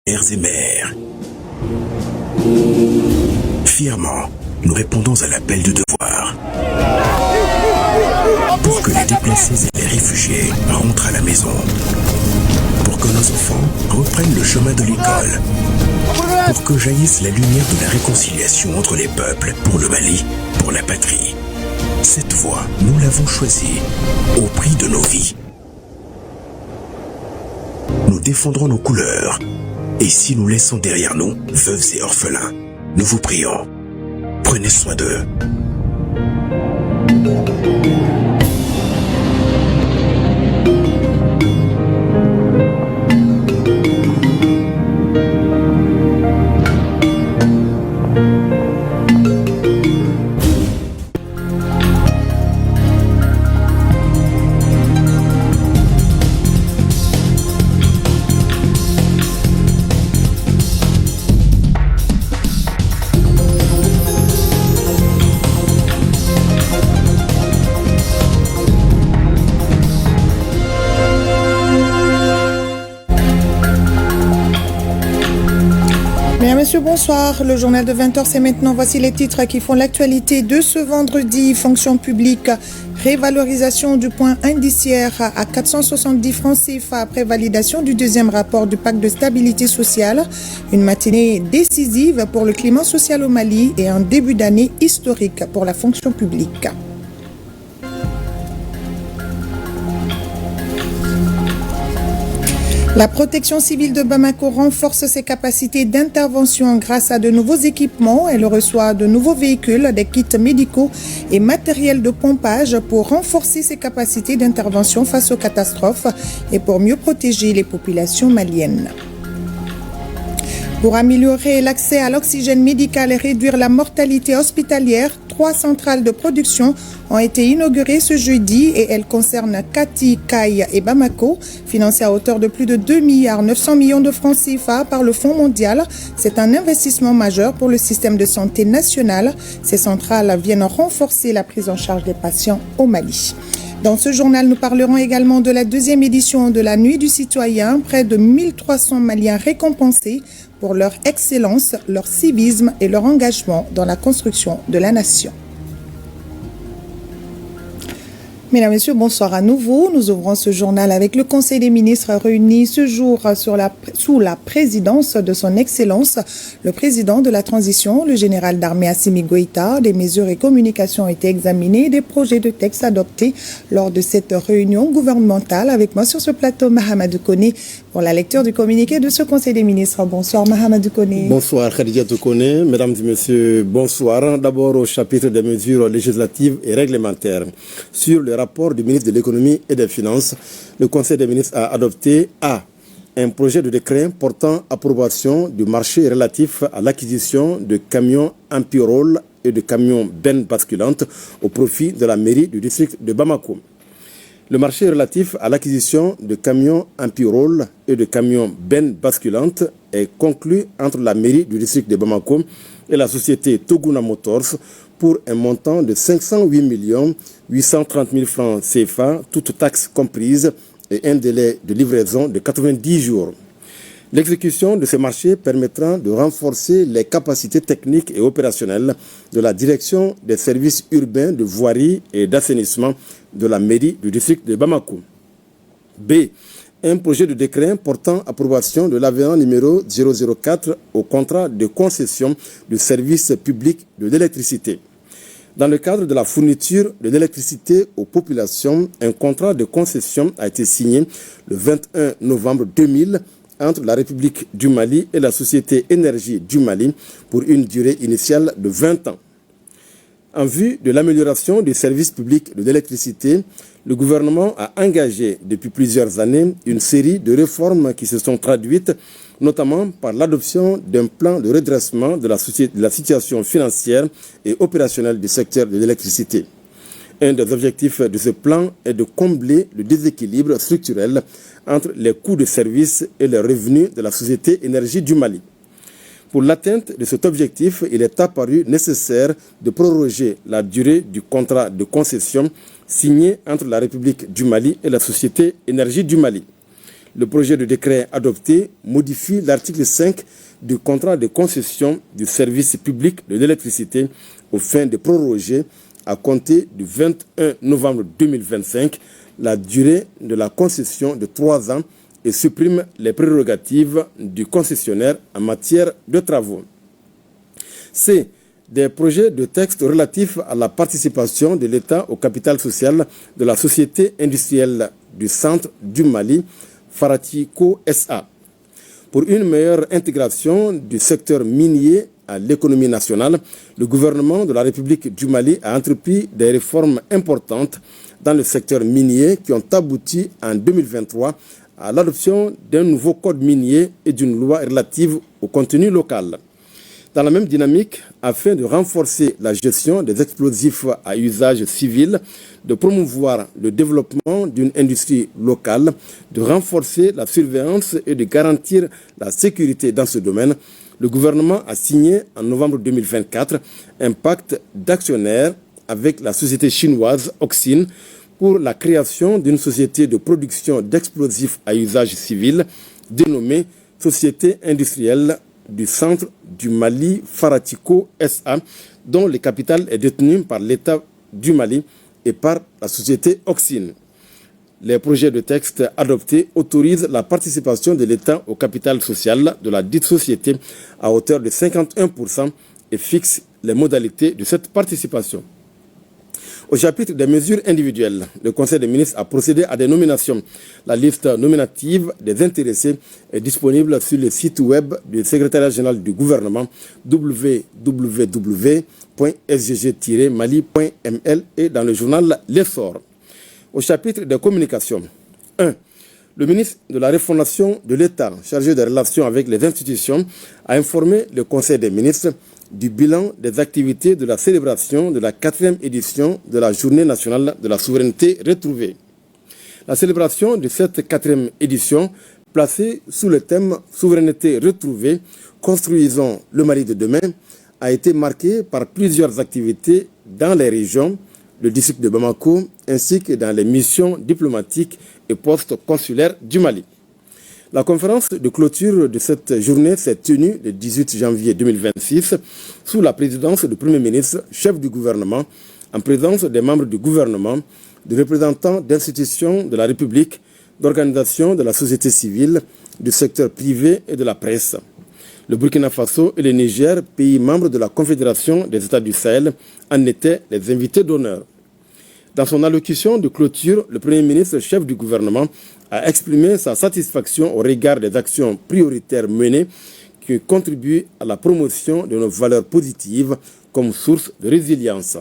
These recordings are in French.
Pères et mères. Fièrement, nous répondons à l'appel du devoir. Pour que les déplacés et les réfugiés rentrent à la maison. Pour que nos enfants reprennent le chemin de l'école. Pour que jaillisse la lumière de la réconciliation entre les peuples, pour le Mali, pour la patrie. Cette voie, nous l'avons choisie, au prix de nos vies. Nous défendrons nos couleurs. Et si nous laissons derrière nous veuves et orphelins, nous vous prions, prenez soin d'eux. Monsieur, bonsoir. Le journal de 20h, c'est maintenant. Voici les titres qui font l'actualité de ce vendredi. Fonction publique, révalorisation du point indiciaire à 470 francs CFA après validation du deuxième rapport du pacte de stabilité sociale. Une matinée décisive pour le climat social au Mali et un début d'année historique pour la fonction publique. La protection civile de Bamako renforce ses capacités d'intervention grâce à de nouveaux équipements. Elle reçoit de nouveaux véhicules, des kits médicaux et matériel de pompage pour renforcer ses capacités d'intervention face aux catastrophes et pour mieux protéger les populations maliennes. Pour améliorer l'accès à l'oxygène médical et réduire la mortalité hospitalière, 3 centrales de production ont été inaugurées ce jeudi et elles concernent Kati, Kaï et Bamako, financées à hauteur de plus de 2,9 milliards de francs CFA par le Fonds mondial. C'est un investissement majeur pour le système de santé national. Ces centrales viennent renforcer la prise en charge des patients au Mali. Dans ce journal, nous parlerons également de la deuxième édition de la Nuit du Citoyen. Près de 1300 Maliens récompensés pour leur excellence, leur civisme et leur engagement dans la construction de la nation. Mesdames, Messieurs, bonsoir à nouveau. Nous ouvrons ce journal avec le Conseil des ministres réuni ce jour sous la présidence de son Excellence, le président de la transition, le général d'armée Assimi Goïta. Des mesures et communications ont été examinées, des projets de textes adoptés lors de cette réunion gouvernementale. Avec moi sur ce plateau, Mahamadou Koné, pour la lecture du communiqué de ce Conseil des ministres. Bonsoir Mahamadou Koné. Bonsoir Khadija Koné. Mesdames et Messieurs, bonsoir. D'abord au chapitre des mesures législatives et réglementaires. Sur le rapport du ministre de l'économie et des finances, le Conseil des ministres a adopté un projet de décret portant approbation du marché relatif à l'acquisition de camions empirol et de camions bennes basculantes au profit de la mairie du district de Bamako. Le marché relatif à l'acquisition de camions empirol et de camions bennes basculantes est conclu entre la mairie du district de Bamako et la société Toguna Motors pour un montant de 508 830 000 francs CFA, toutes taxes comprises, et un délai de livraison de 90 jours. L'exécution de ce marché permettra de renforcer les capacités techniques et opérationnelles de la direction des services urbains de voirie et d'assainissement de la mairie du district de Bamako. Un projet de décret portant approbation de l'avenant numéro 004 au contrat de concession du service public de l'électricité. Dans le cadre de la fourniture de l'électricité aux populations, un contrat de concession a été signé le 21 novembre 2000 entre la République du Mali et la Société Énergie du Mali pour une durée initiale de 20 ans. En vue de l'amélioration du service public de l'électricité, le gouvernement a engagé depuis plusieurs années une série de réformes qui se sont traduites notamment par l'adoption d'un plan de redressement de la situation financière et opérationnelle du secteur de l'électricité. Un des objectifs de ce plan est de combler le déséquilibre structurel entre les coûts de service et les revenus de la Société Énergie du Mali. Pour l'atteinte de cet objectif, il est apparu nécessaire de proroger la durée du contrat de concession signé entre la République du Mali et la Société Énergie du Mali. Le projet de décret adopté modifie l'article 5 du contrat de concession du service public de l'électricité aux fins de proroger à compter du 21 novembre 2025 la durée de la concession de 3 ans et supprime les prérogatives du concessionnaire en matière de travaux. C. Des projets de texte relatifs à la participation de l'État au capital social de la Société industrielle du centre du Mali, Faratico SA. Pour une meilleure intégration du secteur minier à l'économie nationale, le gouvernement de la République du Mali a entrepris des réformes importantes dans le secteur minier qui ont abouti en 2023 à l'adoption d'un nouveau code minier et d'une loi relative au contenu local. Dans la même dynamique, afin de renforcer la gestion des explosifs à usage civil, de promouvoir le développement d'une industrie locale, de renforcer la surveillance et de garantir la sécurité dans ce domaine, le gouvernement a signé en novembre 2024 un pacte d'actionnaires avec la société chinoise Oxin pour la création d'une société de production d'explosifs à usage civil dénommée Société industrielle du centre du Mali Faratico SA, dont le capital est détenu par l'État du Mali et par la société Oxin. Les projets de texte adoptés autorisent la participation de l'État au capital social de la dite société à hauteur de 51% et fixent les modalités de cette participation. Au chapitre des mesures individuelles, le Conseil des ministres a procédé à des nominations. La liste nominative des intéressés est disponible sur le site web du secrétariat général du gouvernement www.sgg-mali.ml et dans le journal L'Essor. Au chapitre des communications, 1. Le ministre de la Refondation de l'État, chargé des relations avec les institutions, a informé le Conseil des ministres du bilan des activités de la célébration de la 4e édition de la Journée nationale de la souveraineté retrouvée. La célébration de cette 4e édition, placée sous le thème « Souveraineté retrouvée, construisons le Mali de demain », a été marquée par plusieurs activités dans les régions, le district de Bamako, ainsi que dans les missions diplomatiques et postes consulaires du Mali. La conférence de clôture de cette journée s'est tenue le 18 janvier 2026 sous la présidence du Premier ministre, chef du gouvernement, en présence des membres du gouvernement, de représentants d'institutions de la République, d'organisations de la société civile, du secteur privé et de la presse. Le Burkina Faso et le Niger, pays membres de la Confédération des États du Sahel, en étaient les invités d'honneur. Dans son allocution de clôture, le Premier ministre, chef du gouvernement, a exprimé sa satisfaction au regard des actions prioritaires menées qui contribuent à la promotion de nos valeurs positives comme source de résilience.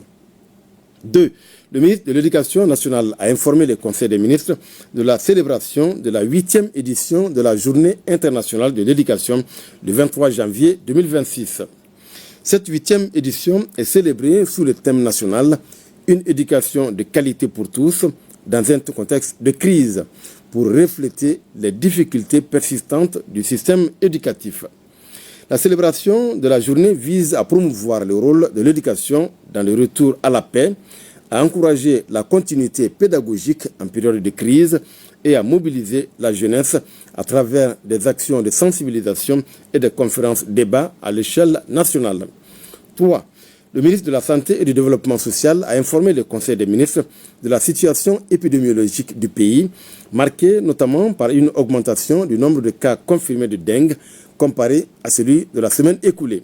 2. Le ministre de l'Éducation nationale a informé le Conseil des ministres de la célébration de la 8e édition de la Journée internationale de l'éducation le 23 janvier 2026. Cette 8e édition est célébrée sous le thème national « Une éducation de qualité pour tous » dans un contexte de crise pour refléter les difficultés persistantes du système éducatif. La célébration de la journée vise à promouvoir le rôle de l'éducation dans le retour à la paix, à encourager la continuité pédagogique en période de crise et à mobiliser la jeunesse à travers des actions de sensibilisation et des conférences-débats à l'échelle nationale. 3. Le ministre de la Santé et du Développement social a informé le Conseil des ministres de la situation épidémiologique du pays, marquée notamment par une augmentation du nombre de cas confirmés de dengue comparé à celui de la semaine écoulée.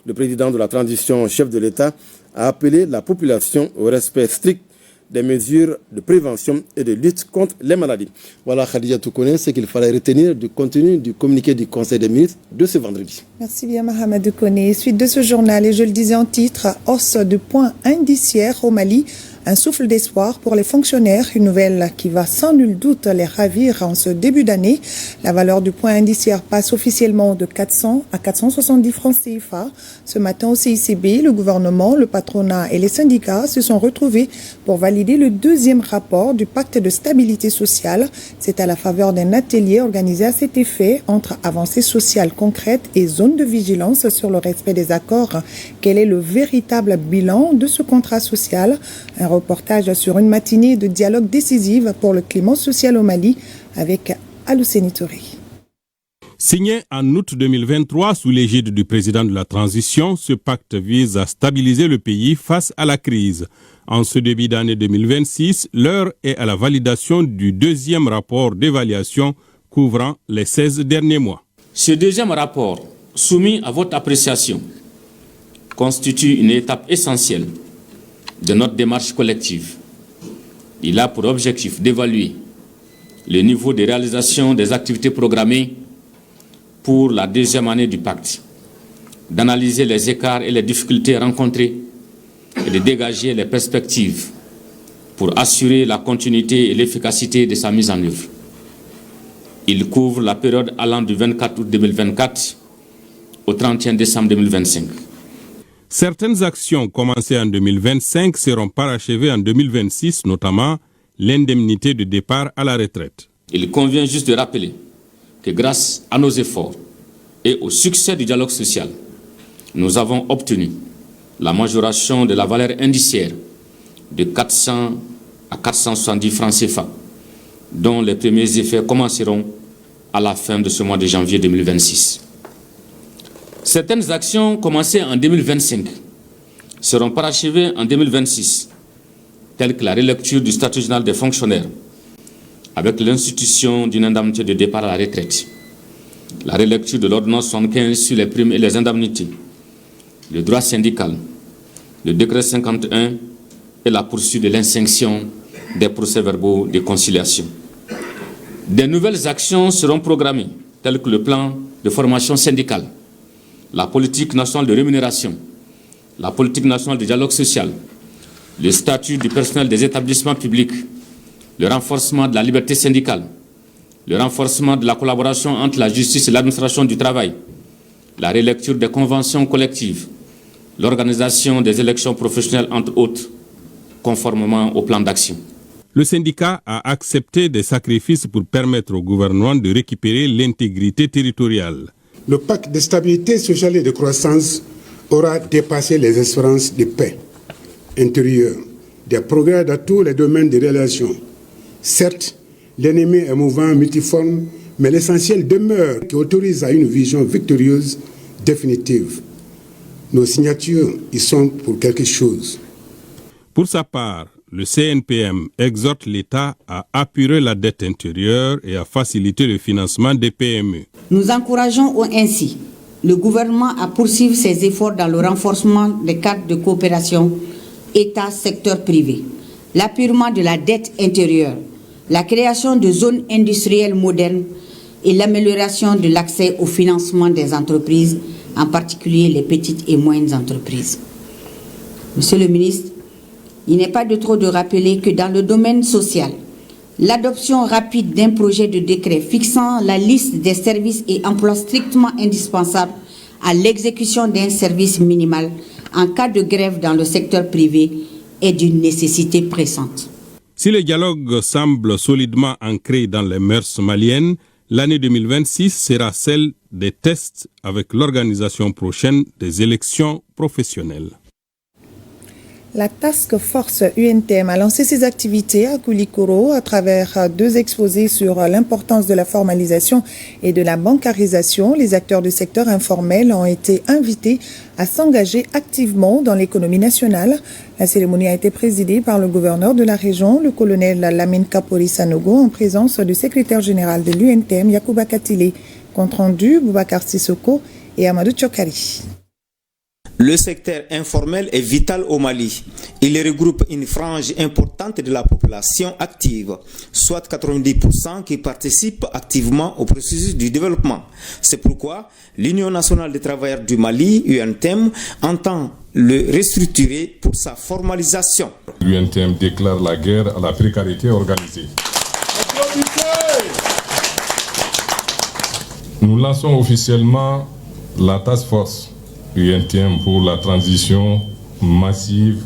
Le président de la transition, chef de l'État, a appelé la population au respect strict des mesures de prévention et de lutte contre les maladies. Voilà, Khadija Toukone, ce qu'il fallait retenir du contenu du communiqué du Conseil des ministres de ce vendredi. Merci bien, Mohamed Kone. Suite de ce journal, et je le disais en titre, hausse du point indiciaire au Mali. Un souffle d'espoir pour les fonctionnaires, une nouvelle qui va sans nul doute les ravir en ce début d'année. La valeur du point indiciaire passe officiellement de 400 à 470 francs CFA. Ce matin au CICB, le gouvernement, le patronat et les syndicats se sont retrouvés pour valider le deuxième rapport du pacte de stabilité sociale. C'est à la faveur d'un atelier organisé à cet effet entre avancées sociales concrètes et zones de vigilance sur le respect des accords. Quel est le véritable bilan de ce contrat social? Un reportage sur une matinée de dialogue décisive pour le climat social au Mali avec Alousseni Touré. Signé en août 2023 sous l'égide du président de la transition, ce pacte vise à stabiliser le pays face à la crise. En ce début d'année 2026, l'heure est à la validation du deuxième rapport d'évaluation couvrant les 16 derniers mois. Ce deuxième rapport, soumis à votre appréciation, constitue une étape essentielle de notre démarche collective. Il a pour objectif d'évaluer le niveau de réalisation des activités programmées pour la deuxième année du pacte, d'analyser les écarts et les difficultés rencontrées et de dégager les perspectives pour assurer la continuité et l'efficacité de sa mise en œuvre. Il couvre la période allant du 24 août 2024 au 31 décembre 2025. Certaines actions commencées en 2025 seront parachevées en 2026, notamment l'indemnité de départ à la retraite. Il convient juste de rappeler que grâce à nos efforts et au succès du dialogue social, nous avons obtenu la majoration de la valeur indiciaire de 400 à 470 francs CFA, dont les premiers effets commenceront à la fin de ce mois de janvier 2026. Certaines actions commencées en 2025 seront parachevées en 2026, telles que la relecture du statut général des fonctionnaires, avec l'institution d'une indemnité de départ à la retraite, la relecture de l'ordonnance 75 sur les primes et les indemnités, le droit syndical, le décret 51 et la poursuite de l'extinction des procès-verbaux de conciliation. Des nouvelles actions seront programmées, telles que le plan de formation syndicale, la politique nationale de rémunération, la politique nationale de dialogue social, le statut du personnel des établissements publics, le renforcement de la liberté syndicale, le renforcement de la collaboration entre la justice et l'administration du travail, la relecture des conventions collectives, l'organisation des élections professionnelles, entre autres, conformément au plan d'action. Le syndicat a accepté des sacrifices pour permettre au gouvernement de récupérer l'intégrité territoriale. Le pacte de stabilité sociale et de croissance aura dépassé les espérances de paix intérieure, des progrès dans tous les domaines de relations. Certes, l'ennemi est mouvant, multiforme, mais l'essentiel demeure qui autorise à une vision victorieuse, définitive. Nos signatures y sont pour quelque chose. Pour sa part, le CNPM exhorte l'État à apurer la dette intérieure et à faciliter le financement des PME. Nous encourageons ainsi le gouvernement à poursuivre ses efforts dans le renforcement des cadres de coopération État-secteur privé, l'apurement de la dette intérieure, la création de zones industrielles modernes et l'amélioration de l'accès au financement des entreprises, en particulier les petites et moyennes entreprises. Monsieur le ministre, il n'est pas de trop de rappeler que dans le domaine social, l'adoption rapide d'un projet de décret fixant la liste des services et emplois strictement indispensables à l'exécution d'un service minimal en cas de grève dans le secteur privé est d'une nécessité pressante. Si le dialogue semble solidement ancré dans les mœurs maliennes, l'année 2026 sera celle des tests avec l'organisation prochaine des élections professionnelles. La Task Force UNTM a lancé ses activités à Koulikoro à travers 2 exposés sur l'importance de la formalisation et de la bancarisation. Les acteurs du secteur informel ont été invités à s'engager activement dans l'économie nationale. La cérémonie a été présidée par le gouverneur de la région, le colonel Lamine Kapori Sanogo, en présence du secrétaire général de l'UNTM, Yacouba Katile. Compte rendu, Boubacar Sissoko et Amadou Tchokari. Le secteur informel est vital au Mali. Il regroupe une frange importante de la population active, soit 90% qui participent activement au processus du développement. C'est pourquoi l'Union nationale des travailleurs du Mali, UNTM, entend le restructurer pour sa formalisation. L'UNTM déclare la guerre à la précarité organisée. Nous lançons officiellement la Task Force UNTM pour la transition massive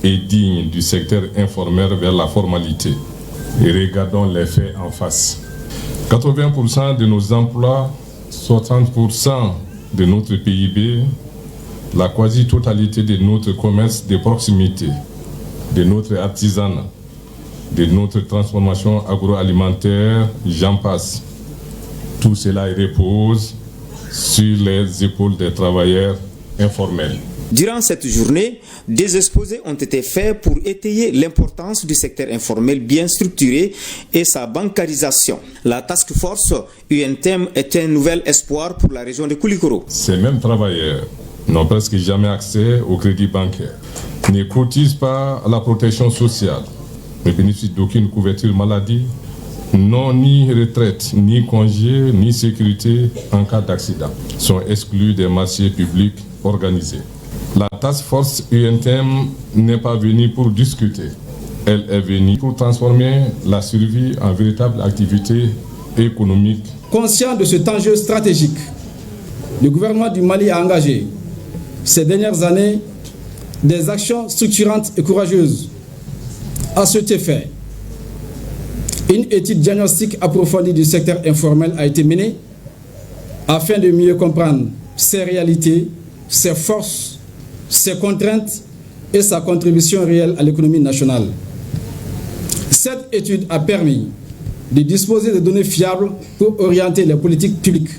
et digne du secteur informel vers la formalité. Et regardons les faits en face. 80% de nos emplois, 60% de notre PIB, la quasi-totalité de notre commerce de proximité, de notre artisanat, de notre transformation agroalimentaire, j'en passe. Tout cela repose sur les épaules des travailleurs informels. Durant cette journée, des exposés ont été faits pour étayer l'importance du secteur informel bien structuré et sa bancarisation. La task force UNTEM est un nouvel espoir pour la région de Koulikoro. Ces mêmes travailleurs n'ont presque jamais accès au crédit bancaire, ne cotisent pas à la protection sociale, ne bénéficient d'aucune couverture maladie, n'ont ni retraite, ni congé, ni sécurité en cas d'accident, sont exclus des marchés publics organisés. La task force UNTEM n'est pas venue pour discuter. Elle est venue pour transformer la survie en véritable activité économique. Conscient de cet enjeu stratégique, le gouvernement du Mali a engagé ces dernières années des actions structurantes et courageuses. À cet effet, une étude diagnostique approfondie du secteur informel a été menée afin de mieux comprendre ses réalités, ses forces, ses contraintes et sa contribution réelle à l'économie nationale. Cette étude a permis de disposer de données fiables pour orienter les politiques publiques.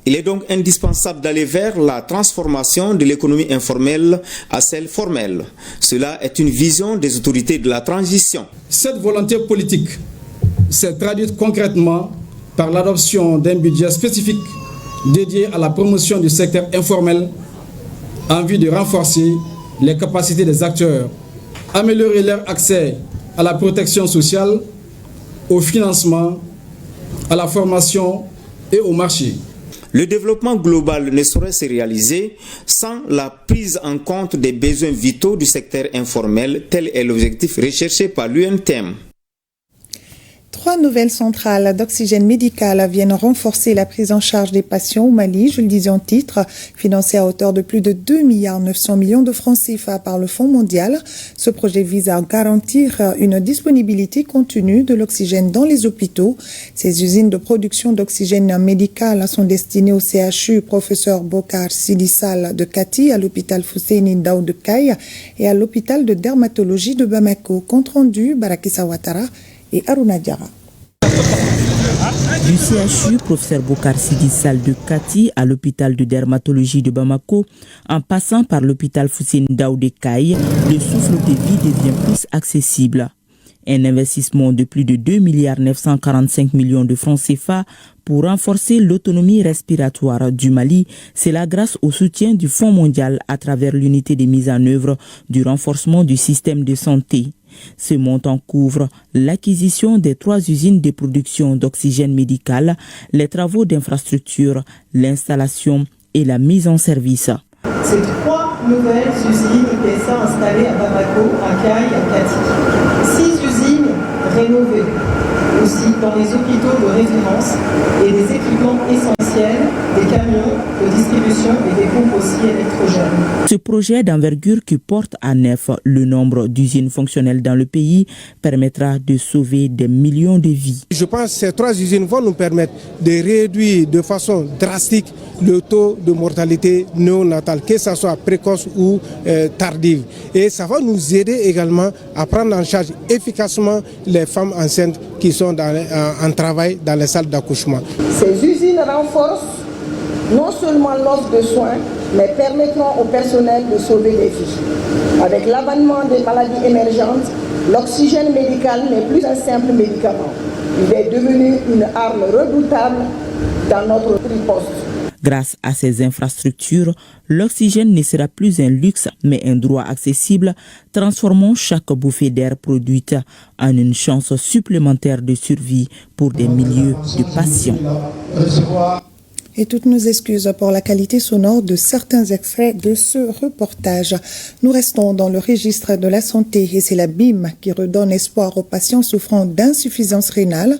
Il est donc indispensable d'aller vers la transformation de l'économie informelle à celle formelle. Cela est une vision des autorités de la transition. Cette volonté politique s'est traduite concrètement par l'adoption d'un budget spécifique dédié à la promotion du secteur informel en vue de renforcer les capacités des acteurs, améliorer leur accès à la protection sociale, au financement, à la formation et au marché. Le développement global ne saurait se réaliser sans la prise en compte des besoins vitaux du secteur informel, tel est l'objectif recherché par l'UNTEM. 3 nouvelles centrales d'oxygène médical viennent renforcer la prise en charge des patients au Mali, je le disais en titre, financé à hauteur de plus de 2,9 milliards de francs CFA par le Fonds mondial. Ce projet vise à garantir une disponibilité continue de l'oxygène dans les hôpitaux. Ces usines de production d'oxygène médical sont destinées au CHU Professeur Bokar Sidissal de Kati, à l'hôpital Fousseini Ndao de Kaye et à l'hôpital de dermatologie de Bamako. Compte rendu, Barakissa Ouattara et Aruna Diara. Du CHU, professeur Bokar Sidissal de Kati à l'hôpital de dermatologie de Bamako, en passant par l'hôpital Fousseini Ndao de Kaye, le souffle de vie devient plus accessible. Un investissement de plus de 2,945 milliards de francs CFA pour renforcer l'autonomie respiratoire du Mali, c'est là grâce au soutien du Fonds mondial à travers l'unité de mise en œuvre du renforcement du système de santé. Ce montant couvre l'acquisition des 3 usines de production d'oxygène médical, les travaux d'infrastructure, l'installation et la mise en service. Ces 3 nouvelles usines IPSA installées à Bamako, à Kaye et à Kati. 6 usines rénovées aussi dans les hôpitaux de référence et des équipements essentiels, des camions de distribution et des pompes aussi électrogènes. Ce projet d'envergure qui porte à 9 le nombre d'usines fonctionnelles dans le pays permettra de sauver des millions de vies. Je pense que ces 3 usines vont nous permettre de réduire de façon drastique le taux de mortalité néonatale, que ce soit précoce ou tardive. Et ça va nous aider également à prendre en charge efficacement les femmes enceintes qui sont en travail dans les salles d'accouchement. Ces usines renforcent non seulement l'offre de soins, mais permettront au personnel de sauver des vies. Avec l'avènement des maladies émergentes, l'oxygène médical n'est plus un simple médicament. Il est devenu une arme redoutable dans notre riposte. Grâce à ces infrastructures, l'oxygène ne sera plus un luxe, mais un droit accessible, transformant chaque bouffée d'air produite en une chance supplémentaire de survie pour des milliers de patients. Et toutes nos excuses pour la qualité sonore de certains extraits de ce reportage. Nous restons dans le registre de la santé et c'est la BIM qui redonne espoir aux patients souffrant d'insuffisance rénale.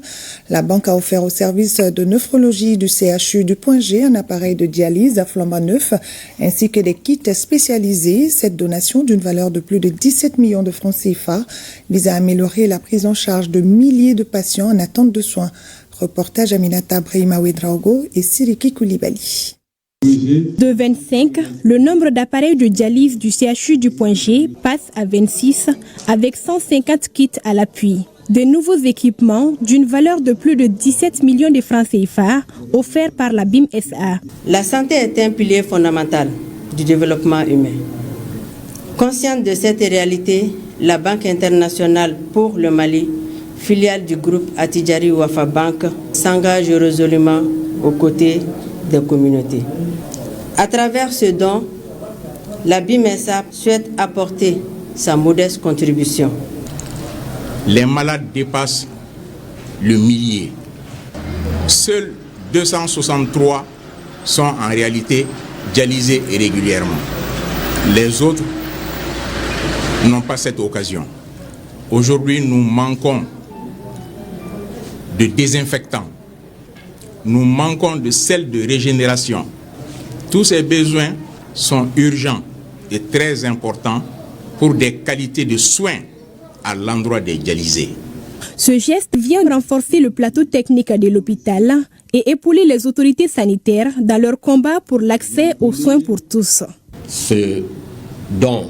La banque a offert au service de nephrologie du CHU du Point G un appareil de dialyse à flambant neuf ainsi que des kits spécialisés. Cette donation d'une valeur de plus de 17 millions de francs CFA vise à améliorer la prise en charge de milliers de patients en attente de soins. Reportage Aminata Brahima Ouedraogo et Siriki Koulibaly. De 25, le nombre d'appareils de dialyse du CHU du Point G passe à 26 avec 150 kits à l'appui. De nouveaux équipements d'une valeur de plus de 17 millions de francs CFA offerts par la BIM SA. La santé est un pilier fondamental du développement humain. Consciente de cette réalité, la Banque internationale pour le Mali, filiale du groupe Attijari Wafa Bank, s'engage résolument aux côtés des communautés. À travers ce don, la BIM SA souhaite apporter sa modeste contribution. Les malades dépassent le millier. Seuls 263 sont en réalité dialysés régulièrement. Les autres n'ont pas cette occasion. Aujourd'hui, nous manquons de désinfectants. Nous manquons de sels de régénération. Tous ces besoins sont urgents et très importants pour des qualités de soins à l'endroit des dialysés. Ce geste vient renforcer le plateau technique de l'hôpital et épauler les autorités sanitaires dans leur combat pour l'accès aux soins pour tous. Ce don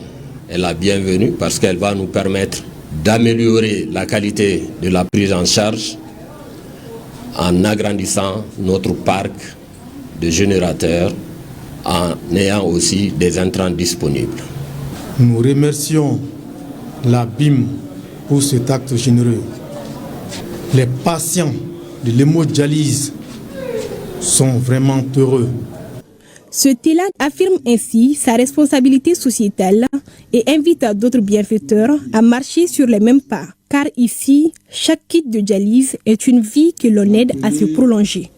est la bienvenue parce qu'elle va nous permettre d'améliorer la qualité de la prise en charge en agrandissant notre parc de générateurs, en ayant aussi des intrants disponibles. Nous remercions la BIM pour cet acte généreux. Les patients de l'hémodialyse sont vraiment heureux. Ce TELA affirme ainsi sa responsabilité sociétale et invite d'autres bienfaiteurs à marcher sur les mêmes pas. Car ici, chaque kit de dialyse est une vie que l'on aide à se prolonger.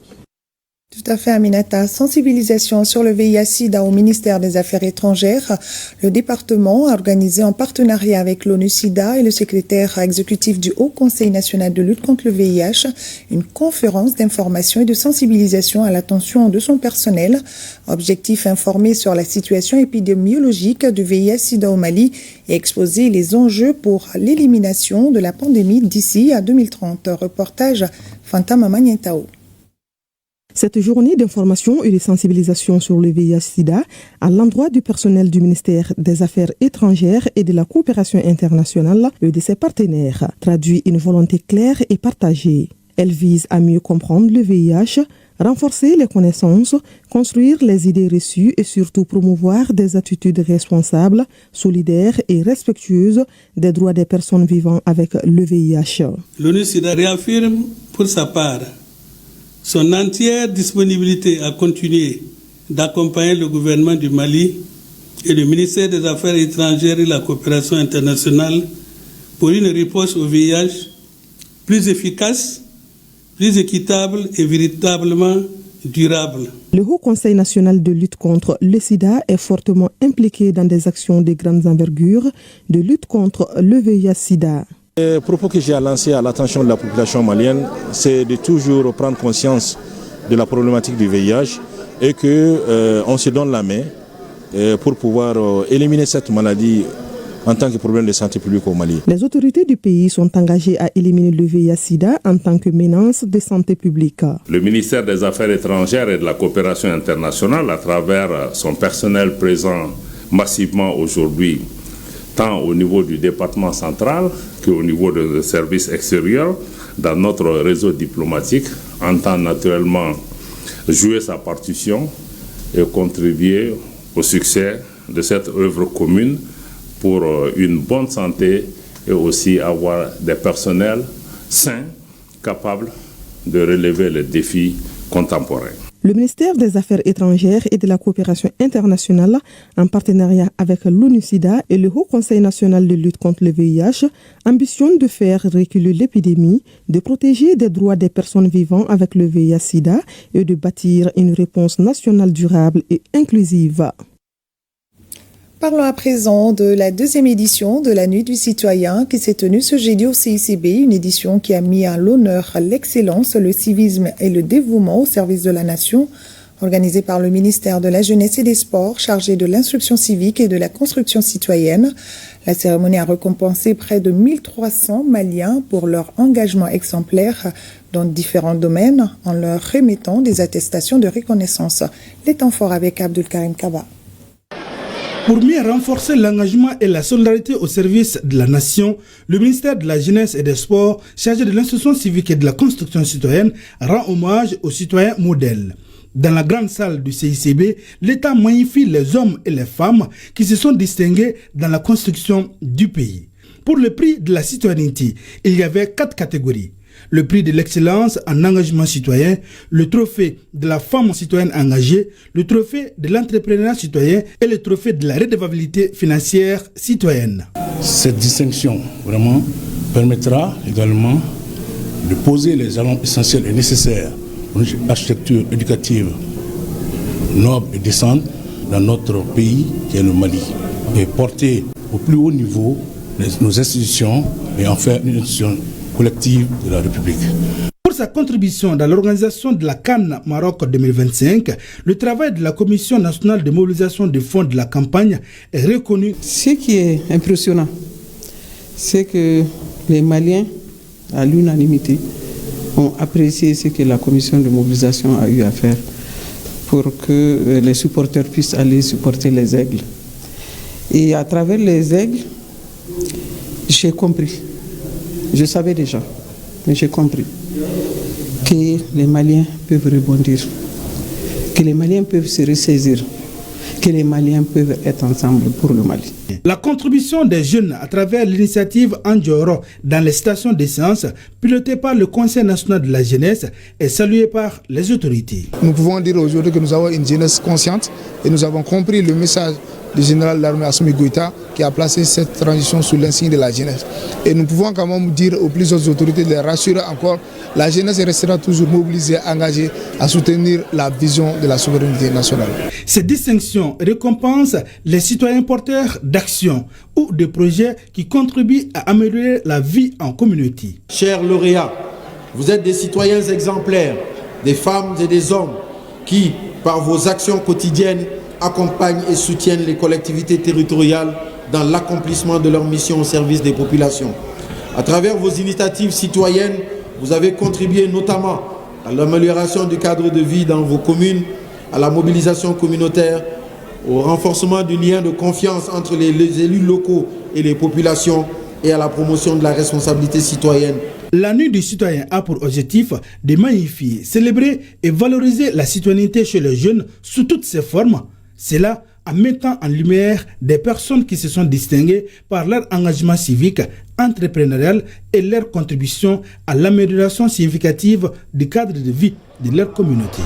Tout à fait, Aminata. Sensibilisation sur le VIH-Sida au ministère des Affaires étrangères. Le département a organisé en partenariat avec l'ONU-Sida et le secrétaire exécutif du Haut Conseil national de lutte contre le VIH une conférence d'information et de sensibilisation à l'attention de son personnel. Objectif, informer sur la situation épidémiologique du VIH-Sida au Mali et exposer les enjeux pour l'élimination de la pandémie d'ici à 2030. Reportage Fantama Magnetao. Cette journée d'information et de sensibilisation sur le VIH-Sida à l'endroit du personnel du ministère des Affaires étrangères et de la coopération internationale et de ses partenaires traduit une volonté claire et partagée. Elle vise à mieux comprendre le VIH, renforcer les connaissances, construire les idées reçues et surtout promouvoir des attitudes responsables, solidaires et respectueuses des droits des personnes vivant avec le VIH. L'ONU-Sida réaffirme pour sa part son entière disponibilité à continuer d'accompagner le gouvernement du Mali et le ministère des Affaires étrangères et de la coopération internationale pour une réponse au VIH plus efficace, plus équitable et véritablement durable. Le Haut Conseil national de lutte contre le sida est fortement impliqué dans des actions de grande envergure de lutte contre le VIH-Sida. Le propos que j'ai lancé à l'attention de la population malienne, c'est de toujours prendre conscience de la problématique du VIH et qu'on se donne la main pour pouvoir éliminer cette maladie en tant que problème de santé publique au Mali. Les autorités du pays sont engagées à éliminer le VIH-Sida en tant que menace de santé publique. Le ministère des Affaires étrangères et de la coopération internationale, à travers son personnel présent massivement aujourd'hui, tant au niveau du département central qu'au niveau des services extérieurs, dans notre réseau diplomatique, entend naturellement jouer sa partition et contribuer au succès de cette œuvre commune pour une bonne santé et aussi avoir des personnels sains, capables de relever les défis contemporains. Le ministère des Affaires étrangères et de la coopération internationale, en partenariat avec l'ONU-Sida et le Haut Conseil national de lutte contre le VIH, ambitionne de faire reculer l'épidémie, de protéger les droits des personnes vivant avec le VIH-Sida et de bâtir une réponse nationale durable et inclusive. Parlons à présent de la deuxième édition de la Nuit du Citoyen qui s'est tenue ce jeudi au CICB, une édition qui a mis à l'honneur l'excellence, le civisme et le dévouement au service de la nation. Organisée par le ministère de la Jeunesse et des Sports, chargé de l'instruction civique et de la construction citoyenne. La cérémonie a récompensé près de 1300 Maliens pour leur engagement exemplaire dans différents domaines en leur remettant des attestations de reconnaissance. Les temps forts avec Abdul Karim Kaba. Pour mieux renforcer l'engagement et la solidarité au service de la nation, le ministère de la Jeunesse et des Sports, chargé de l'instruction civique et de la construction citoyenne, rend hommage aux citoyens modèles. Dans la grande salle du CICB, l'État magnifie les hommes et les femmes qui se sont distingués dans la construction du pays. Pour le prix de la citoyenneté, il y avait 4 catégories. Le prix de l'excellence en engagement citoyen, le trophée de la femme citoyenne engagée, le trophée de l'entrepreneuriat citoyen et le trophée de la redevabilité financière citoyenne. Cette distinction vraiment permettra également de poser les jalons essentiels et nécessaires pour une architecture éducative noble et décente dans notre pays qui est le Mali et porter au plus haut niveau nos institutions et en faire une institution collective de la République. Pour sa contribution dans l'organisation de la CAN Maroc 2025, le travail de la Commission nationale de mobilisation des fonds de la campagne est reconnu. Ce qui est impressionnant, c'est que les Maliens, à l'unanimité, ont apprécié ce que la Commission de mobilisation a eu à faire pour que les supporters puissent aller supporter les aigles. Et à travers les aigles, j'ai compris. Je savais déjà, mais j'ai compris que les Maliens peuvent rebondir, que les Maliens peuvent se ressaisir, que les Maliens peuvent être ensemble pour le Mali. La contribution des jeunes à travers l'initiative Andjoro dans les stations d'essence, pilotée par le Conseil national de la jeunesse, est saluée par les autorités. Nous pouvons dire aujourd'hui que nous avons une jeunesse consciente et nous avons compris le message du général de l'armée Assimi Goïta qui a placé cette transition sous l'insigne de la jeunesse. Et nous pouvons quand même dire aux plus hautes autorités de les rassurer encore, la jeunesse restera toujours mobilisée, engagée à soutenir la vision de la souveraineté nationale. Ces distinctions récompensent les citoyens porteurs d'actions ou de projets qui contribuent à améliorer la vie en communauté. Chers lauréats, vous êtes des citoyens exemplaires, des femmes et des hommes qui, par vos actions quotidiennes, accompagnent et soutiennent les collectivités territoriales dans l'accomplissement de leur mission au service des populations. À travers vos initiatives citoyennes, vous avez contribué notamment à l'amélioration du cadre de vie dans vos communes, à la mobilisation communautaire, au renforcement du lien de confiance entre les élus locaux et les populations et à la promotion de la responsabilité citoyenne. La Nuit du citoyen a pour objectif de magnifier, célébrer et valoriser la citoyenneté chez les jeunes sous toutes ses formes. C'est là en mettant en lumière des personnes qui se sont distinguées par leur engagement civique, entrepreneurial et leur contribution à l'amélioration significative du cadre de vie de leur communauté.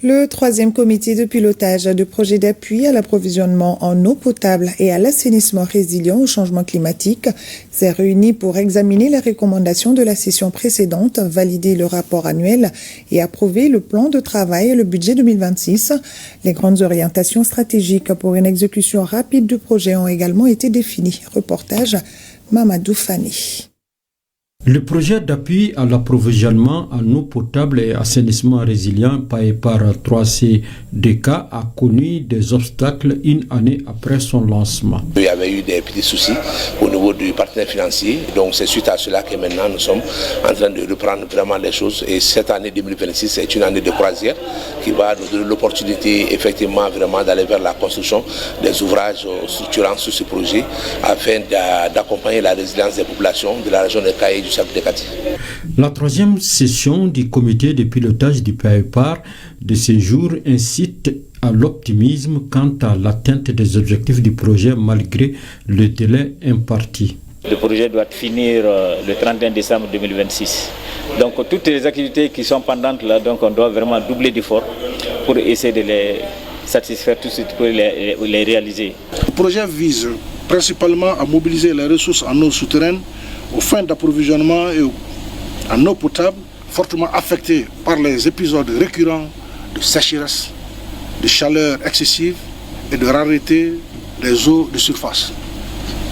Le 3e comité de pilotage de projets d'appui à l'approvisionnement en eau potable et à l'assainissement résilient au changement climatique s'est réuni pour examiner les recommandations de la session précédente, valider le rapport annuel et approuver le plan de travail et le budget 2026. Les grandes orientations stratégiques pour une exécution rapide du projet ont également été définies. Reportage Mamadou Fani. Le projet d'appui à l'approvisionnement en eau potable et assainissement résilient payé par 3CDK a connu des obstacles une année après son lancement. Il y avait eu des petits soucis au niveau du partenaire financier, donc c'est suite à cela que maintenant nous sommes en train de reprendre vraiment les choses et cette année 2026 est une année de croisière qui va nous donner l'opportunité effectivement vraiment d'aller vers la construction des ouvrages structurants sur ce projet afin d'accompagner la résilience des populations de la région de Kaye. La 3e session du comité de pilotage du PAEPAR de ce jour incite à l'optimisme quant à l'atteinte des objectifs du projet malgré le délai imparti. Le projet doit finir le 31 décembre 2026. Donc toutes les activités qui sont pendantes là, donc on doit vraiment doubler d'efforts pour essayer de les satisfaire tout de suite, pour les réaliser. Le projet vise principalement à mobiliser les ressources en eau souterraine aux fins d'approvisionnement en eau potable fortement affectées par les épisodes récurrents de sécheresse, de chaleur excessive et de rareté des eaux de surface.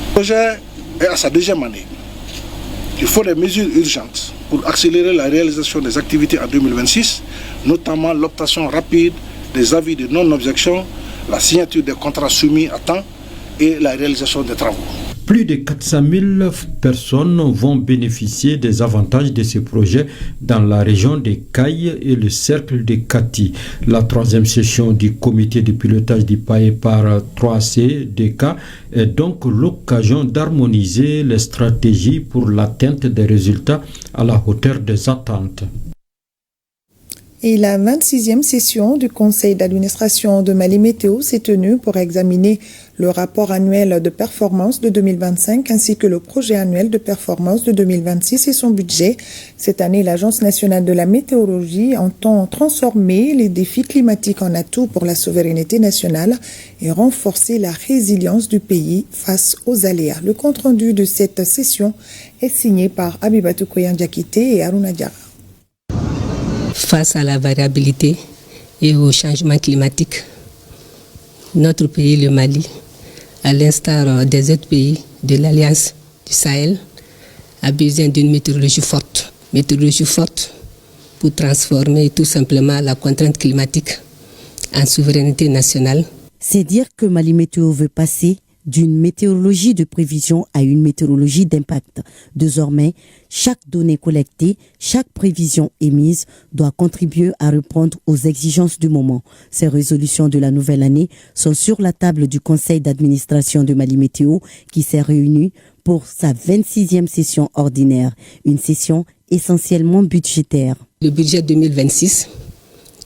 Le projet est à sa 2e année. Il faut des mesures urgentes pour accélérer la réalisation des activités en 2026 notamment l'obtention rapide des avis de non-objection, la signature des contrats soumis à temps et la réalisation des travaux. Plus de 400 000 personnes vont bénéficier des avantages de ce projet dans la région des Cailles et le cercle de Kati. La troisième session du comité de pilotage du PAEPAR 3C-DK est donc l'occasion d'harmoniser les stratégies pour l'atteinte des résultats à la hauteur des attentes. Et la 26e session du conseil d'administration de Mali Météo s'est tenue pour examiner le rapport annuel de performance de 2025 ainsi que le projet annuel de performance de 2026 et son budget. Cette année, l'Agence nationale de la météorologie entend transformer les défis climatiques en atouts pour la souveraineté nationale et renforcer la résilience du pays face aux aléas. Le compte-rendu de cette session est signé par Abibatou Koyan Diakité et Aruna Diarra. Face à la variabilité et au changement climatique, notre pays, le Mali, à l'instar des autres pays de l'Alliance du Sahel, a besoin d'une météorologie forte. Météorologie forte pour transformer tout simplement la contrainte climatique en souveraineté nationale. C'est dire que Mali Météo veut passer d'une météorologie de prévision à une météorologie d'impact. Désormais, chaque donnée collectée, chaque prévision émise doit contribuer à répondre aux exigences du moment. Ces résolutions de la nouvelle année sont sur la table du conseil d'administration de Mali Météo qui s'est réuni pour sa 26e session ordinaire, une session essentiellement budgétaire. Le budget 2026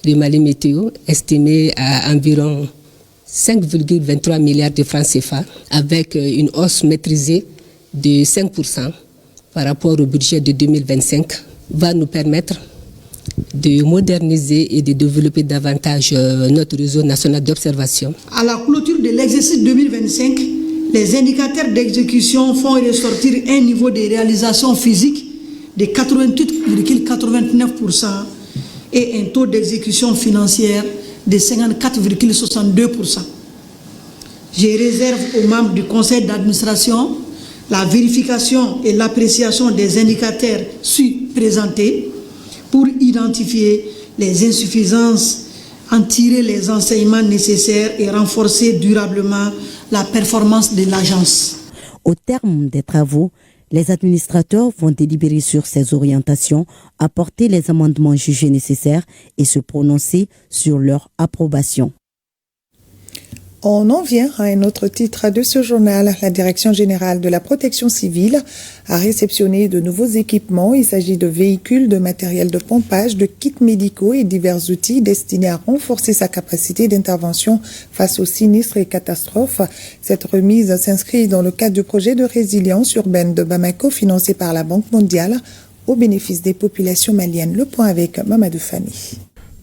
de Mali Météo, estimé à environ 5,23 milliards de francs CFA, avec une hausse maîtrisée de 5% par rapport au budget de 2025, va nous permettre de moderniser et de développer davantage notre réseau national d'observation. À la clôture de l'exercice 2025, les indicateurs d'exécution font ressortir un niveau de réalisation physique de 88,89% et un taux d'exécution financière de 54,62%. Je réserve aux membres du conseil d'administration la vérification et l'appréciation des indicateurs présentés pour identifier les insuffisances, en tirer les enseignements nécessaires et renforcer durablement la performance de l'agence. Au terme des travaux, les administrateurs vont délibérer sur ces orientations, apporter les amendements jugés nécessaires et se prononcer sur leur approbation. On en vient à un autre titre de ce journal. La Direction générale de la protection civile a réceptionné de nouveaux équipements. Il s'agit de véhicules, de matériel de pompage, de kits médicaux et divers outils destinés à renforcer sa capacité d'intervention face aux sinistres et catastrophes. Cette remise s'inscrit dans le cadre du projet de résilience urbaine de Bamako financé par la Banque mondiale au bénéfice des populations maliennes. Le point avec Mamadou Fani.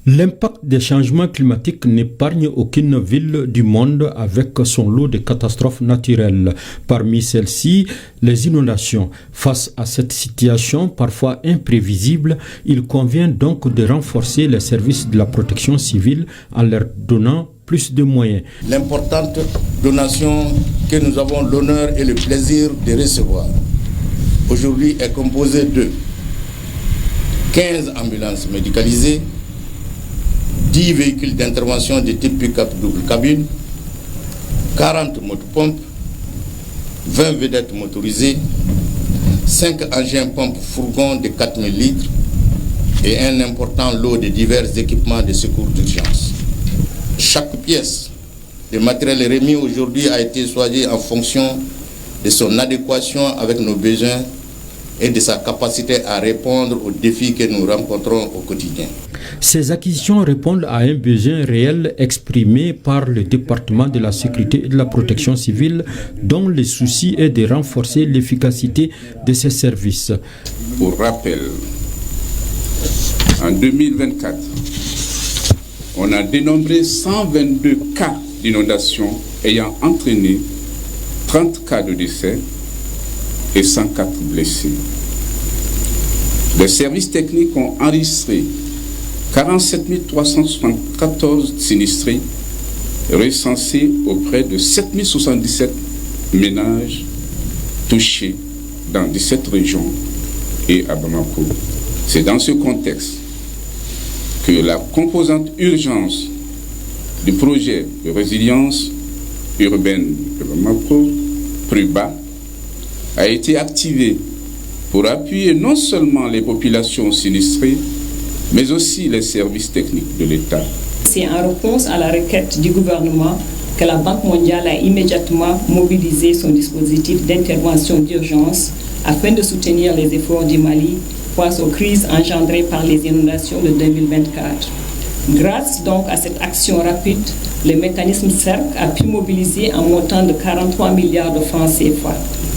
L'impact des changements climatiques n'épargne aucune ville du monde avec son lot de catastrophes naturelles. Parmi celles-ci, les inondations. Face à cette situation parfois imprévisible, il convient donc de renforcer les services de la protection civile en leur donnant plus de moyens. L'importante donation que nous avons l'honneur et le plaisir de recevoir aujourd'hui est composée de 15 ambulances médicalisées, 10 véhicules d'intervention de type pick-up double cabine, 40 motopompes, 20 vedettes motorisées, 5 engins pompes fourgons de 4000 litres et un important lot de divers équipements de secours d'urgence. Chaque pièce de matériel remis aujourd'hui a été choisie en fonction de son adéquation avec nos besoins et de sa capacité à répondre aux défis que nous rencontrons au quotidien. Ces acquisitions répondent à un besoin réel exprimé par le département de la sécurité et de la protection civile, dont le souci est de renforcer l'efficacité de ces services. Pour rappel, en 2024, on a dénombré 122 cas d'inondation ayant entraîné 30 cas de décès et 104 blessés. Les services techniques ont enregistré 47 374 sinistrés recensés auprès de 7 077 ménages touchés dans 17 régions et à Bamako. C'est dans ce contexte que la composante urgence du projet de résilience urbaine de Bamako, PRUBA, a été activée pour appuyer non seulement les populations sinistrées, mais aussi les services techniques de l'État. C'est en réponse à la requête du gouvernement que la Banque mondiale a immédiatement mobilisé son dispositif d'intervention d'urgence afin de soutenir les efforts du Mali face aux crises engendrées par les inondations de 2024. Grâce donc à cette action rapide, le mécanisme CERC a pu mobiliser un montant de 43 milliards de francs CFA.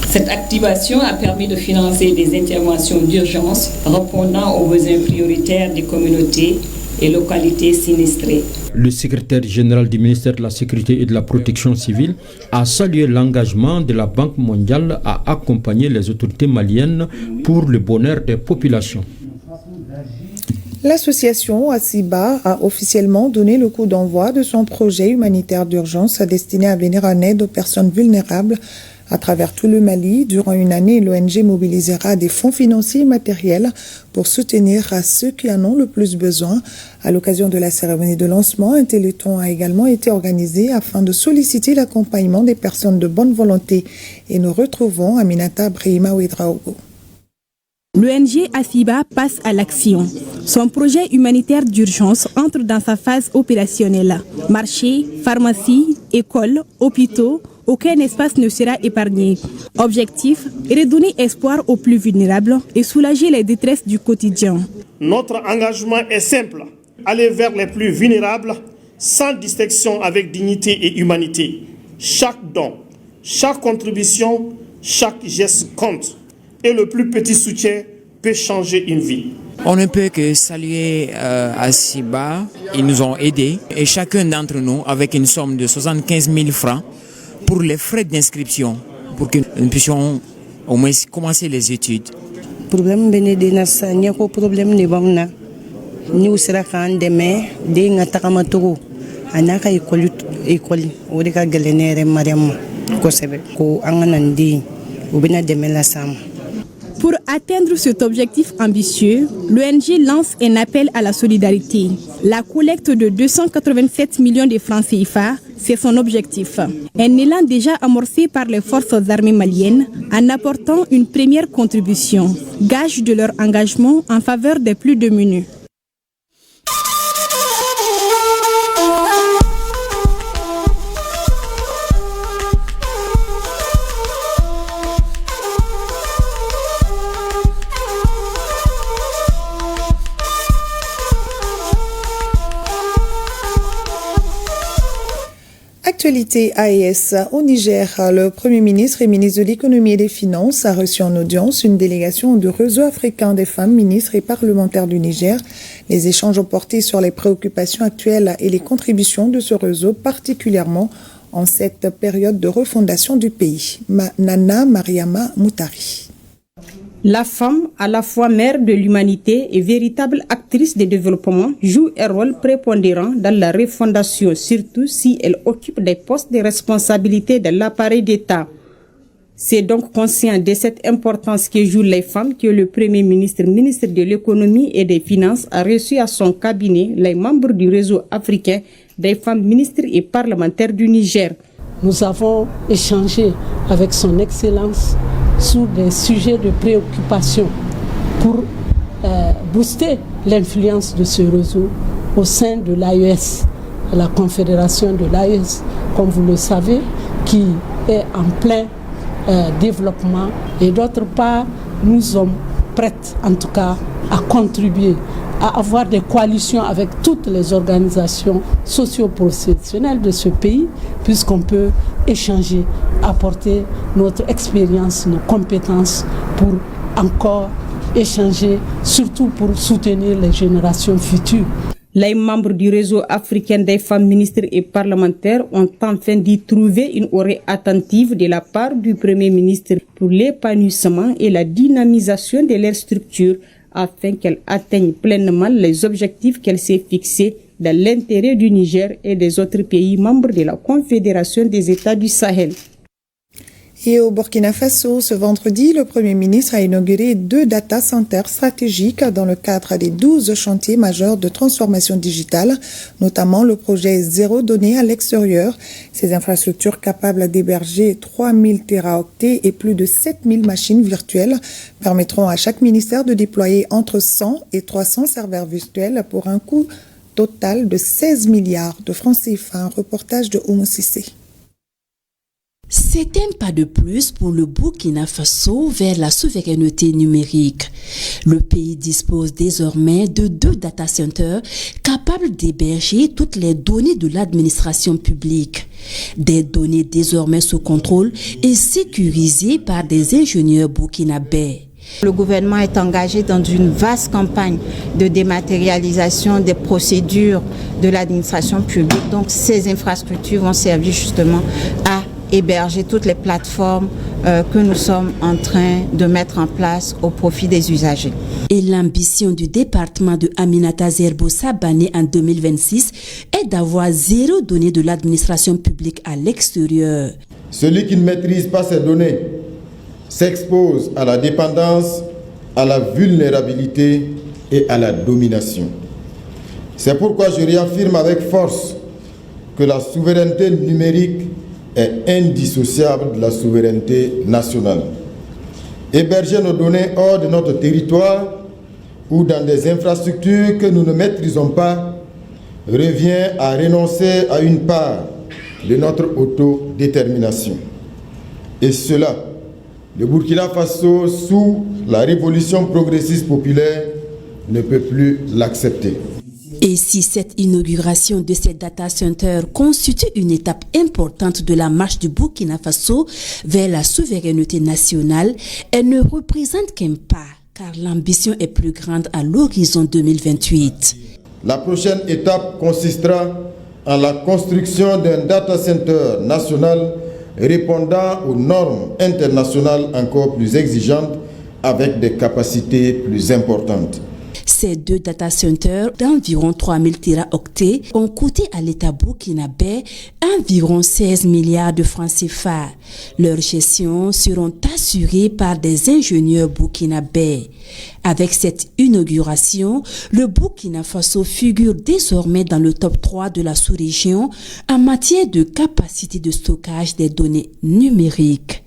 Cette activation a permis de financer des interventions d'urgence répondant aux besoins prioritaires des communautés et localités sinistrées. Le secrétaire général du ministère de la Sécurité et de la Protection civile a salué l'engagement de la Banque mondiale à accompagner les autorités maliennes pour le bonheur des populations. L'association ASIBA a officiellement donné le coup d'envoi de son projet humanitaire d'urgence destiné à venir en aide aux personnes vulnérables à travers tout le Mali. Durant une année, l'ONG mobilisera des fonds financiers et matériels pour soutenir ceux qui en ont le plus besoin. À l'occasion de la cérémonie de lancement, un téléthon a également été organisé afin de solliciter l'accompagnement des personnes de bonne volonté. Et nous retrouvons Aminata Brahima Ouedraogo. L'ONG ASIBA passe à l'action. Son projet humanitaire d'urgence entre dans sa phase opérationnelle. Marchés, pharmacies, écoles, hôpitaux, aucun espace ne sera épargné. Objectif, redonner espoir aux plus vulnérables et soulager les détresses du quotidien. Notre engagement est simple, aller vers les plus vulnérables sans distinction, avec dignité et humanité. Chaque don, chaque contribution, chaque geste compte. Et le plus petit soutien peut changer une vie. On ne peut que saluer ASIBA. Ils nous ont aidés. Et chacun d'entre nous avec une somme de 75 000 francs pour les frais d'inscription, pour que nous puissions au moins commencer les études. Problème problème ni bamna ni usira kan deme de ngatakama togo anaka école o de ka galenere mariam ko sebe ko anganandi ubina deme la sam. Pour atteindre cet objectif ambitieux, l'ONG lance un appel à la solidarité. La collecte de 287 millions de francs CFA, c'est son objectif. Un élan déjà amorcé par les forces armées maliennes en apportant une première contribution, gage de leur engagement en faveur des plus démunis. Actualité AES au Niger, le Premier ministre et ministre de l'économie et des finances a reçu en audience une délégation du réseau africain des femmes ministres et parlementaires du Niger. Les échanges ont porté sur les préoccupations actuelles et les contributions de ce réseau, particulièrement en cette période de refondation du pays. Nana Mariama Moutari. La femme, à la fois mère de l'humanité et véritable actrice de développement, joue un rôle prépondérant dans la refondation, surtout si elle occupe des postes de responsabilité dans l'appareil d'État. C'est donc conscient de cette importance que jouent les femmes que le Premier ministre, ministre de l'économie et des finances, a reçu à son cabinet les membres du réseau africain des femmes ministres et parlementaires du Niger. Nous avons échangé avec son Excellence sur des sujets de préoccupation pour booster l'influence de ce réseau au sein de l'AES, la confédération de l'AES, comme vous le savez, qui est en plein développement. Et d'autre part, nous sommes prêtes en tout cas à contribuer, à avoir des coalitions avec toutes les organisations socio-professionnelles de ce pays, puisqu'on peut échanger, apporter notre expérience, nos compétences pour encore échanger, surtout pour soutenir les générations futures. Les membres du réseau africain des femmes ministres et parlementaires ont enfin d'y trouver une oreille attentive de la part du Premier ministre pour l'épanouissement et la dynamisation de leurs structures afin qu'elles atteignent pleinement les objectifs qu'elles s'est fixés dans l'intérêt du Niger et des autres pays membres de la Confédération des États du Sahel. Et au Burkina Faso, ce vendredi, le Premier ministre a inauguré 2 data centers stratégiques dans le cadre des 12 chantiers majeurs de transformation digitale, notamment le projet Zéro Donnée à l'extérieur. Ces infrastructures capables d'héberger 3000 téraoctets et plus de 7000 machines virtuelles permettront à chaque ministère de déployer entre 100 et 300 serveurs virtuels pour un coût total de 16 milliards de francs CFA. Un reportage de Oumou Sissé. C'est un pas de plus pour le Burkina Faso vers la souveraineté numérique. Le pays dispose désormais de 2 data centers capables d'héberger toutes les données de l'administration publique. Des données désormais sous contrôle et sécurisées par des ingénieurs burkinabés. Le gouvernement est engagé dans une vaste campagne de dématérialisation des procédures de l'administration publique. Donc ces infrastructures vont servir justement à héberger toutes les plateformes que nous sommes en train de mettre en place au profit des usagers. Et l'ambition du département de Aminata Zerbo Sabane en 2026 est d'avoir 0 données de l'administration publique à l'extérieur. Celui qui ne maîtrise pas ces données s'expose à la dépendance, à la vulnérabilité et à la domination. C'est pourquoi je réaffirme avec force que la souveraineté numérique est indissociable de la souveraineté nationale. Héberger nos données hors de notre territoire ou dans des infrastructures que nous ne maîtrisons pas revient à renoncer à une part de notre autodétermination. Et cela, le Burkina Faso, sous la révolution progressiste populaire, ne peut plus l'accepter. Et si cette inauguration de ces data centers constitue une étape importante de la marche du Burkina Faso vers la souveraineté nationale, elle ne représente qu'un pas, car l'ambition est plus grande à l'horizon 2028. La prochaine étape consistera en la construction d'un data center national répondant aux normes internationales encore plus exigeantes avec des capacités plus importantes. Ces 2 data centers d'environ 3000 téraoctets ont coûté à l'État burkinabé environ 16 milliards de francs CFA. Leur gestion seront assurées par des ingénieurs burkinabés. Avec cette inauguration, le Burkina Faso figure désormais dans le top 3 de la sous-région en matière de capacité de stockage des données numériques.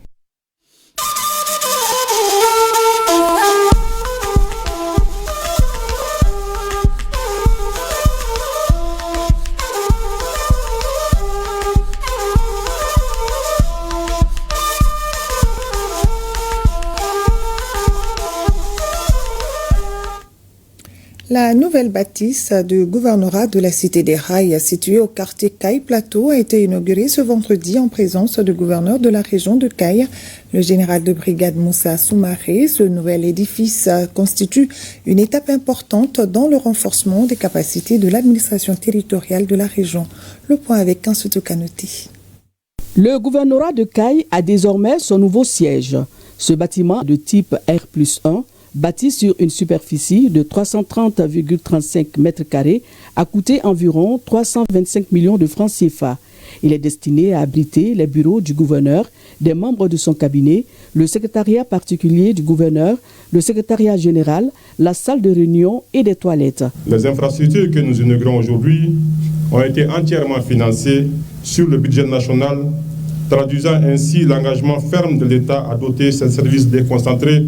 La nouvelle bâtisse du gouvernorat de la Cité des Rails, située au quartier Caille Plateau, a été inaugurée ce vendredi en présence du gouverneur de la région de Caille, le général de brigade Moussa Soumaré. Ce nouvel édifice constitue une étape importante dans le renforcement des capacités de l'administration territoriale de la région. Le point avec Kansuto Kanouti. Le gouvernorat de Caille a désormais son nouveau siège. Ce bâtiment de type R+1, bâti sur une superficie de 330,35 m², a coûté environ 325 millions de francs CFA. Il est destiné à abriter les bureaux du gouverneur, des membres de son cabinet, le secrétariat particulier du gouverneur, le secrétariat général, la salle de réunion et des toilettes. Les infrastructures que nous inaugurons aujourd'hui ont été entièrement financées sur le budget national, traduisant ainsi l'engagement ferme de l'État à doter ces services déconcentrés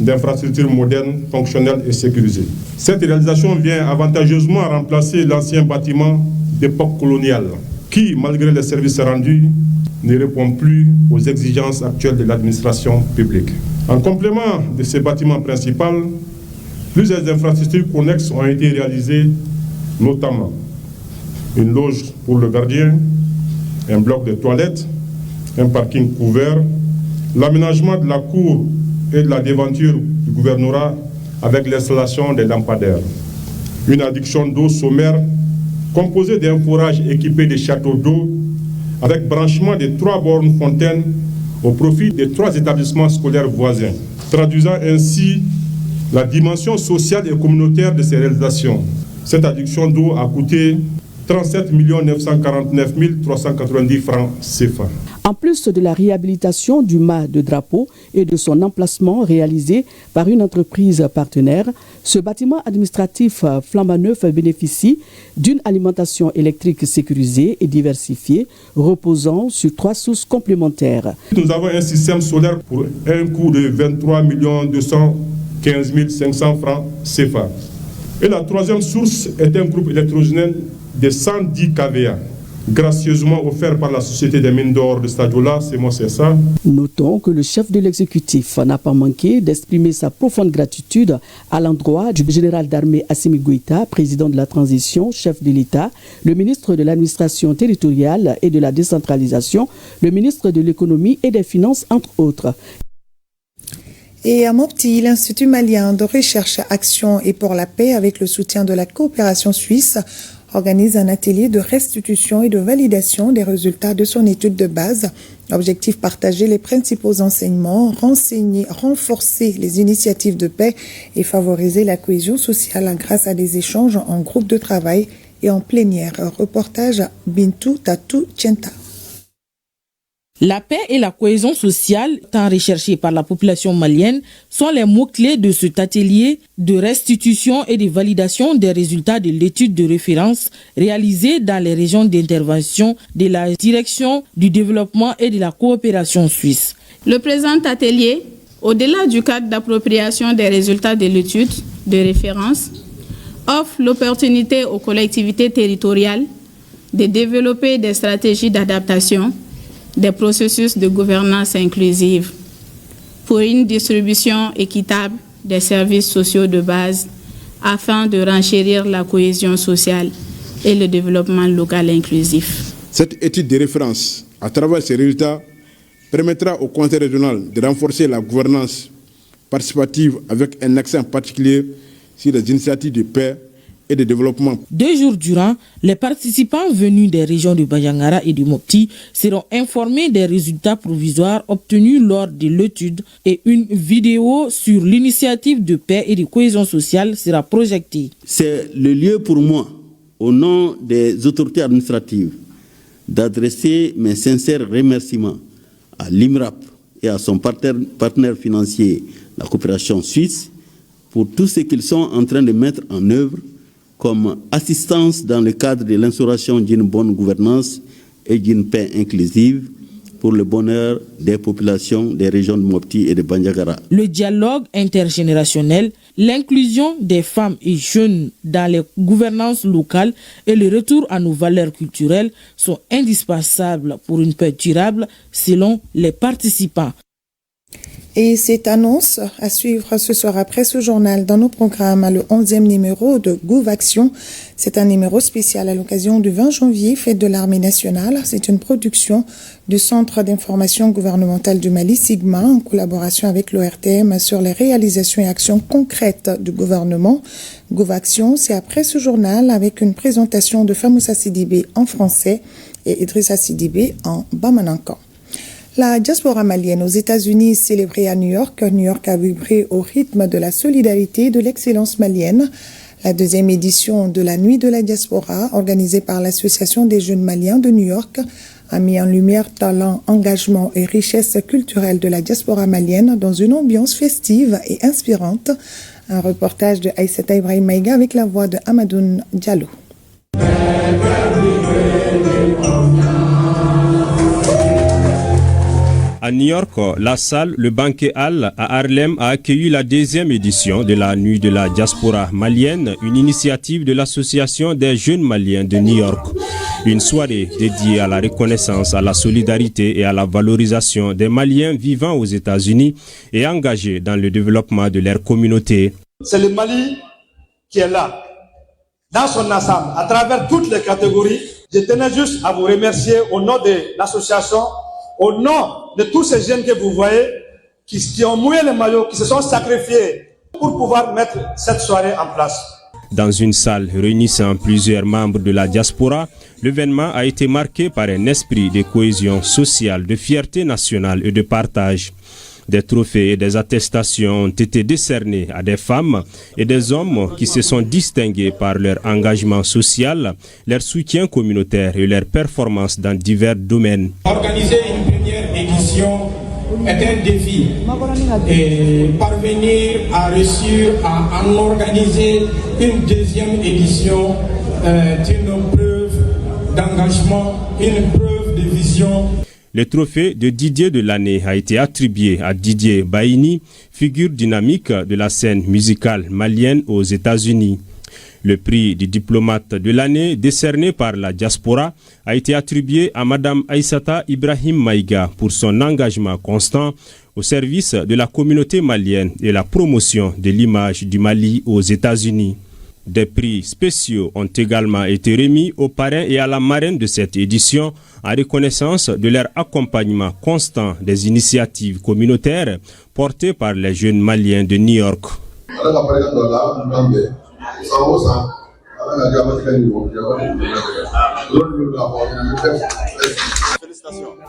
d'infrastructures modernes, fonctionnelles et sécurisées. Cette réalisation vient avantageusement remplacer l'ancien bâtiment d'époque coloniale qui, malgré les services rendus, ne répond plus aux exigences actuelles de l'administration publique. En complément de ce bâtiment principal, plusieurs infrastructures connexes ont été réalisées, notamment une loge pour le gardien, un bloc de toilettes, un parking couvert, l'aménagement de la cour et de la devanture du gouvernorat avec l'installation des lampadaires. Une adduction d'eau sommaire composée d'un forage équipé de châteaux d'eau avec branchement de 3 bornes fontaines au profit des 3 établissements scolaires voisins, traduisant ainsi la dimension sociale et communautaire de ces réalisations. Cette adduction d'eau a coûté 37 949 390 francs CFA. En plus de la réhabilitation du mât de drapeau et de son emplacement réalisé par une entreprise partenaire, ce bâtiment administratif flambant neuf bénéficie d'une alimentation électrique sécurisée et diversifiée, reposant sur 3 sources complémentaires. Nous avons un système solaire pour un coût de 23 215 500 francs CFA. Et la troisième source est un groupe électrogène de 110 kVA, gracieusement offert par la Société des mines d'or de Stadiola, c'est moi, c'est ça. Notons que le chef de l'exécutif n'a pas manqué d'exprimer sa profonde gratitude à l'endroit du général d'armée Assimi Goïta, président de la transition, chef de l'État, le ministre de l'administration territoriale et de la décentralisation, le ministre de l'économie et des finances, entre autres. Et à Mopti, l'Institut malien de recherche, action et pour la paix, avec le soutien de la coopération suisse, organise un atelier de restitution et de validation des résultats de son étude de base. Objectif: partager les principaux enseignements, renforcer les initiatives de paix et favoriser la cohésion sociale grâce à des échanges en groupe de travail et en plénière. Reportage Bintou Tatou Tchenta. La paix et la cohésion sociale, tant recherchées par la population malienne, sont les mots-clés de cet atelier de restitution et de validation des résultats de l'étude de référence réalisée dans les régions d'intervention de la Direction du développement et de la coopération suisse. Le présent atelier, au-delà du cadre d'appropriation des résultats de l'étude de référence, offre l'opportunité aux collectivités territoriales de développer des stratégies d'adaptation, des processus de gouvernance inclusive pour une distribution équitable des services sociaux de base afin de renchérir la cohésion sociale et le développement local inclusif. Cette étude de référence, à travers ses résultats, permettra au Conseil régional de renforcer la gouvernance participative avec un accent particulier sur les initiatives de paix et de développement. 2 jours durant, les participants venus des régions de Bandiagara et du Mopti seront informés des résultats provisoires obtenus lors de l'étude et une vidéo sur l'initiative de paix et de cohésion sociale sera projetée. C'est le lieu pour moi, au nom des autorités administratives, d'adresser mes sincères remerciements à l'IMRAP et à son partenaire financier, la coopération suisse, pour tout ce qu'ils sont en train de mettre en œuvre comme assistance dans le cadre de l'instauration d'une bonne gouvernance et d'une paix inclusive pour le bonheur des populations des régions de Mopti et de Bandiagara. Le dialogue intergénérationnel, l'inclusion des femmes et jeunes dans les gouvernances locales et le retour à nos valeurs culturelles sont indispensables pour une paix durable selon les participants. Et cette annonce à suivre ce soir après ce journal dans nos programmes, le 11e numéro de GouVaction. C'est un numéro spécial à l'occasion du 20 janvier, fête de l'armée nationale. C'est une production du Centre d'information gouvernementale du Mali, Sigma, en collaboration avec l'ORTM sur les réalisations et actions concrètes du gouvernement. GouVaction, c'est après ce journal avec une présentation de Famoussa Sidibé en français et Idrissa Sidibé en bamanankan. La diaspora malienne aux États-Unis célébrée à New York. New York a vibré au rythme de la solidarité et de l'excellence malienne. La 2e édition de la Nuit de la diaspora, organisée par l'Association des jeunes maliens de New York, a mis en lumière talent, engagement et richesse culturelle de la diaspora malienne dans une ambiance festive et inspirante. Un reportage de Aïssata Ibrahim Maïga avec la voix de Amadoun Diallo. À New York, la salle Le Banquet Hall à Harlem a accueilli la 2e édition de la Nuit de la diaspora malienne, une initiative de l'Association des jeunes maliens de New York. Une soirée dédiée à la reconnaissance, à la solidarité et à la valorisation des Maliens vivant aux États-Unis et engagés dans le développement de leur communauté. C'est le Mali qui est là, dans son ensemble, à travers toutes les catégories. Je tenais juste à vous remercier au nom de l'association, au nom de tous ces jeunes que vous voyez, qui ont mouillé les maillots, qui se sont sacrifiés pour pouvoir mettre cette soirée en place. Dans une salle réunissant plusieurs membres de la diaspora, l'événement a été marqué par un esprit de cohésion sociale, de fierté nationale et de partage. Des trophées et des attestations ont été décernés à des femmes et des hommes qui se sont distingués par leur engagement social, leur soutien communautaire et leur performance dans divers domaines. Organiser une première édition est un défi et parvenir à réussir à en organiser une deuxième édition est une preuve d'engagement, une preuve de vision. Le trophée de Didier de l'année a été attribué à Didier Baini, figure dynamique de la scène musicale malienne aux États-Unis. Le prix du diplomate de l'année, décerné par la diaspora, a été attribué à Madame Aïssata Ibrahim Maïga pour son engagement constant au service de la communauté malienne et la promotion de l'image du Mali aux États-Unis. Des prix spéciaux ont également été remis aux parrains et à la marraine de cette édition en reconnaissance de leur accompagnement constant des initiatives communautaires portées par les jeunes Maliens de New York.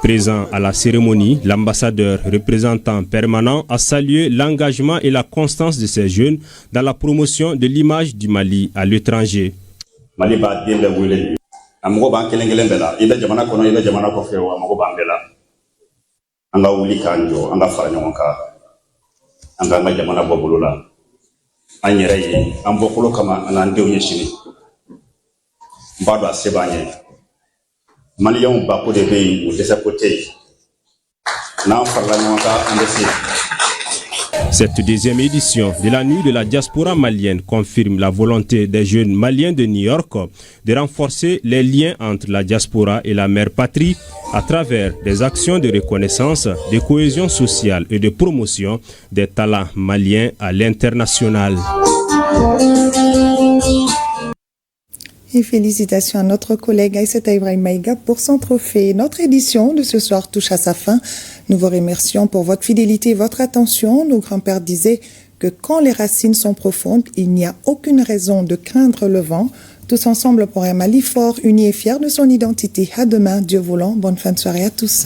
Présent à la cérémonie, l'ambassadeur représentant permanent a salué l'engagement et la constance de ces jeunes dans la promotion de l'image du Mali à l'étranger. Cette deuxième édition de la nuit de la diaspora malienne confirme la volonté des jeunes Maliens de New York de renforcer les liens entre la diaspora et la mère patrie à travers des actions de reconnaissance, de cohésion sociale et de promotion des talents maliens à l'international. Et félicitations à notre collègue Aïssata Ibrahim Maïga pour son trophée. Notre édition de ce soir touche à sa fin. Nous vous remercions pour votre fidélité et votre attention. Nos grands-pères disaient que quand les racines sont profondes, il n'y a aucune raison de craindre le vent. Tous ensemble pour un Mali fort, uni et fier de son identité. À demain, Dieu voulant. Bonne fin de soirée à tous.